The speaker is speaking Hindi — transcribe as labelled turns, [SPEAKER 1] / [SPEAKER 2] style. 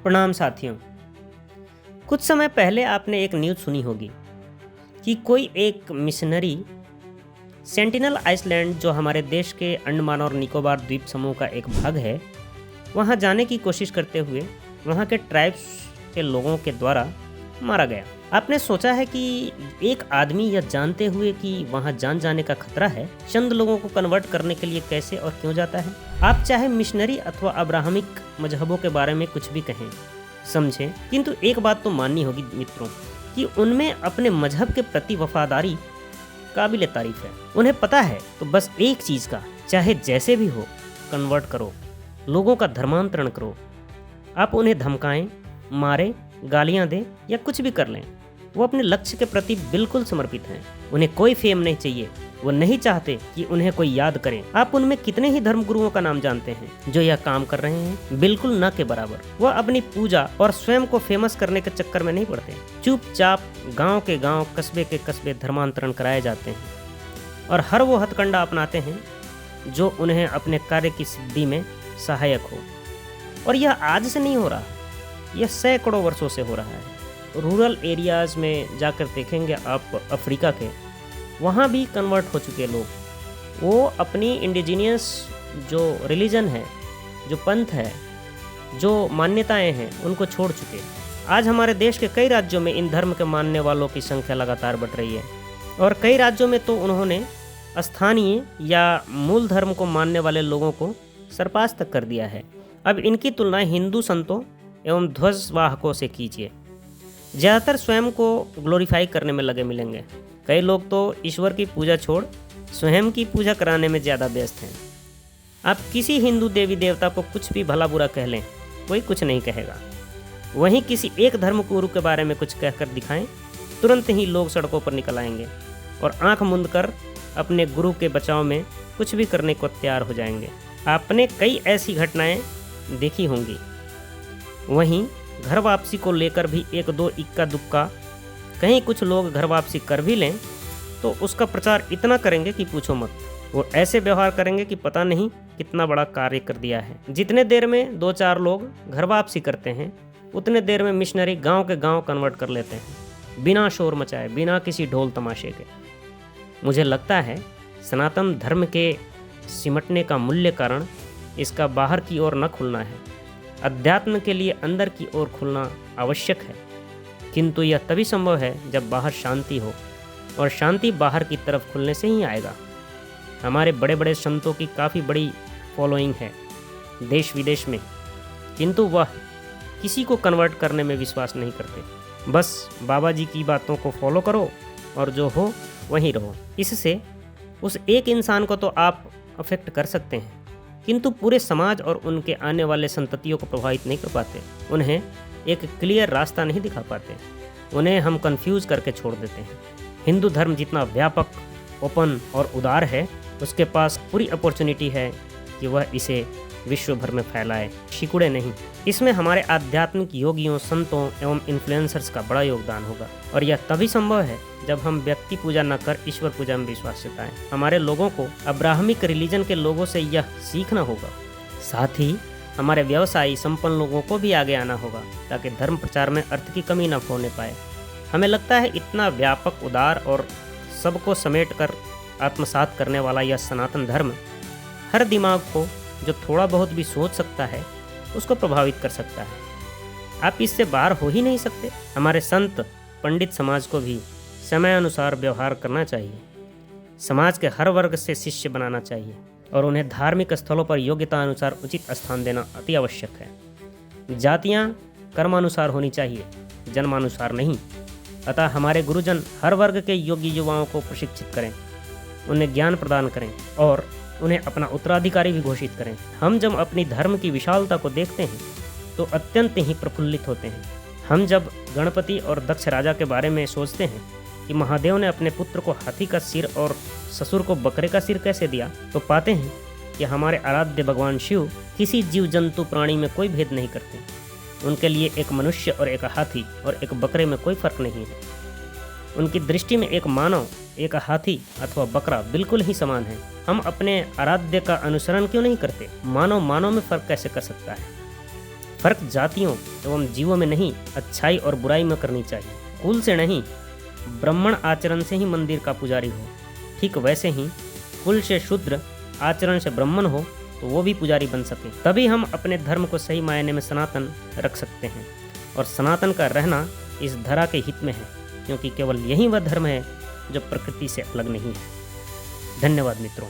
[SPEAKER 1] प्रणाम साथियों। कुछ समय पहले आपने एक न्यूज़ सुनी होगी कि कोई एक मिशनरी सेंटिनल आइसलैंड, जो हमारे देश के अंडमान और निकोबार द्वीप समूह का एक भाग है, वहां जाने की कोशिश करते हुए वहां के ट्राइब्स के लोगों के द्वारा मारा गया। आपने सोचा है कि एक आदमी यह जानते हुए कि वहां जान जाने का खतरा है, चंद लोगों को कन्वर्ट करने के लिए कैसे और क्यों जाता है? आप चाहे मिशनरी अथवा अब्राहमिक मजहबों के बारे में कुछ भी कहें, समझें, किंतु एक बात तो माननी होगी मित्रों कि उनमें अपने मजहब के प्रति वफादारी काबिल तारीफ है। उन्हें पता है तो बस एक चीज़ का, चाहे जैसे भी हो, कन्वर्ट करो, लोगों का धर्मांतरण करो। आप उन्हें धमकाएं, मारें, गालियां दें या कुछ भी कर लें, वो अपने लक्ष्य के प्रति बिल्कुल समर्पित हैं। उन्हें कोई फेम नहीं चाहिए, वो नहीं चाहते कि उन्हें कोई याद करे। आप उनमें कितने ही धर्मगुरुओं का नाम जानते हैं जो यह काम कर रहे हैं, बिल्कुल न के बराबर। वह अपनी पूजा और स्वयं को फेमस करने के चक्कर में नहीं पड़ते। चुपचाप गांव के गांव, कस्बे के कस्बे धर्मांतरण कराए जाते हैं और हर वो हथकंडा अपनाते हैं जो उन्हें अपने कार्य की सिद्धि में सहायक हो। और यह आज से नहीं हो रहा, यह सैकड़ों वर्षों से हो रहा है। रूरल एरियाज़ में जाकर देखेंगे आप, अफ्रीका के, वहाँ भी कन्वर्ट हो चुके लोग। वो अपनी इंडिजीनियस जो रिलीजन है, जो पंथ है, जो मान्यताएं हैं, उनको छोड़ चुके। आज हमारे देश के कई राज्यों में इन धर्म के मानने वालों की संख्या लगातार बढ़ रही है और कई राज्यों में तो उन्होंने स्थानीय या मूल धर्म को मानने वाले लोगों को सरपास तक कर दिया है। अब इनकी तुलना हिंदू संतों एवं ध्वजवाहकों से कीजिए। ज़्यादातर स्वयं को ग्लोरीफाई करने में लगे मिलेंगे। कई लोग तो ईश्वर की पूजा छोड़ स्वयं की पूजा कराने में ज़्यादा व्यस्त हैं। आप किसी हिंदू देवी देवता को कुछ भी भला बुरा कह लें, कोई कुछ नहीं कहेगा। वहीं किसी एक धर्म गुरु के बारे में कुछ कहकर दिखाएं, तुरंत ही लोग सड़कों पर निकल आएंगे और आंख मूंद कर अपने गुरु के बचाव में कुछ भी करने को तैयार हो जाएंगे। आपने कई ऐसी घटनाएं देखी होंगी। वहीं घर वापसी को लेकर भी एक दो इक्का दुक्का, कहीं कुछ लोग घर वापसी कर भी लें तो उसका प्रचार इतना करेंगे कि पूछो मत। वो ऐसे व्यवहार करेंगे कि पता नहीं कितना बड़ा कार्य कर दिया है। जितने देर में दो चार लोग घर वापसी करते हैं, उतने देर में मिशनरी गांव के गांव कन्वर्ट कर लेते हैं, बिना शोर मचाए, बिना किसी ढोल तमाशे के। मुझे लगता है सनातन धर्म के सिमटने का मूल्य कारण इसका बाहर की ओर न खुलना है। अध्यात्म के लिए अंदर की ओर खुलना आवश्यक है, किंतु यह तभी संभव है जब बाहर शांति हो, और शांति बाहर की तरफ खुलने से ही आएगा। हमारे बड़े बड़े संतों की काफ़ी बड़ी फॉलोइंग है देश विदेश में, किंतु वह किसी को कन्वर्ट करने में विश्वास नहीं करते। बस बाबा जी की बातों को फॉलो करो और जो हो वहीं रहो। इससे उस एक इंसान को तो आप अफेक्ट कर सकते हैं, किंतु पूरे समाज और उनके आने वाले संततियों को प्रभावित नहीं कर पाते। उन्हें एक क्लियर रास्ता नहीं दिखा पाते। उन्हें हम कंफ्यूज करके छोड़ देते हैं। हिंदू धर्म जितना व्यापक, ओपन और उदार है, उसके पास पूरी अपॉर्चुनिटी है कि वह इसे विश्व भर में फैलाए, सिकुड़े नहीं। इसमें हमारे आध्यात्मिक योगियों, संतों एवं इन्फ्लुएंसर्स का बड़ा योगदान होगा, और यह तभी संभव है जब हम व्यक्ति पूजा न कर ईश्वर पूजा में विश्वास जताएं। हमारे लोगों को अब्राहमिक रिलीजन के लोगों से यह सीखना होगा। साथ ही हमारे व्यवसायी संपन्न लोगों को भी आगे आना होगा ताकि धर्म प्रचार में अर्थ की कमी न होने पाए। हमें लगता है इतना व्यापक, उदार और सबको समेट कर आत्मसात करने वाला यह सनातन धर्म हर दिमाग को, जो थोड़ा बहुत भी सोच सकता है, उसको प्रभावित कर सकता है। आप इससे बाहर हो ही नहीं सकते। हमारे संत पंडित समाज को भी समय अनुसार व्यवहार करना चाहिए। समाज के हर वर्ग से शिष्य बनाना चाहिए और उन्हें धार्मिक स्थलों पर योग्यता अनुसार उचित स्थान देना अति आवश्यक है। जातियाँ कर्मानुसार होनी चाहिए, जन्मानुसार नहीं। अतः हमारे गुरुजन हर वर्ग के योग्य युवाओं को प्रशिक्षित करें, उन्हें ज्ञान प्रदान करें और उन्हें अपना उत्तराधिकारी भी घोषित करें। हम जब अपनी धर्म की विशालता को देखते हैं तो अत्यंत ही प्रफुल्लित होते हैं। हम जब गणपति और दक्ष राजा के बारे में सोचते हैं कि महादेव ने अपने पुत्र को हाथी का सिर और ससुर को बकरे का सिर कैसे दिया, तो पाते हैं कि हमारे आराध्य भगवान शिव किसी जीव जंतु प्राणी में कोई भेद नहीं करते। उनके लिए एक मनुष्य और एक हाथी और एक बकरे में कोई फर्क नहीं है। उनकी दृष्टि में एक मानव, एक हाथी अथवा बकरा बिल्कुल ही समान है। हम अपने आराध्य का अनुसरण क्यों नहीं करते? मानव मानव में फर्क कैसे कर सकता है? फर्क जातियों एवं जीवों में नहीं, अच्छाई और बुराई में करनी चाहिए। कुल से नहीं, ब्राह्मण आचरण से ही मंदिर का पुजारी हो, ठीक वैसे ही कुल से शूद्र, आचरण से ब्राह्मण हो तो वो भी पुजारी बन सके। तभी हम अपने धर्म को सही मायने में सनातन रख सकते हैं। और सनातन का रहना इस धरा के हित में है, क्योंकि केवल यही वह धर्म है जो प्रकृति से अलग नहीं है। धन्यवाद मित्रों।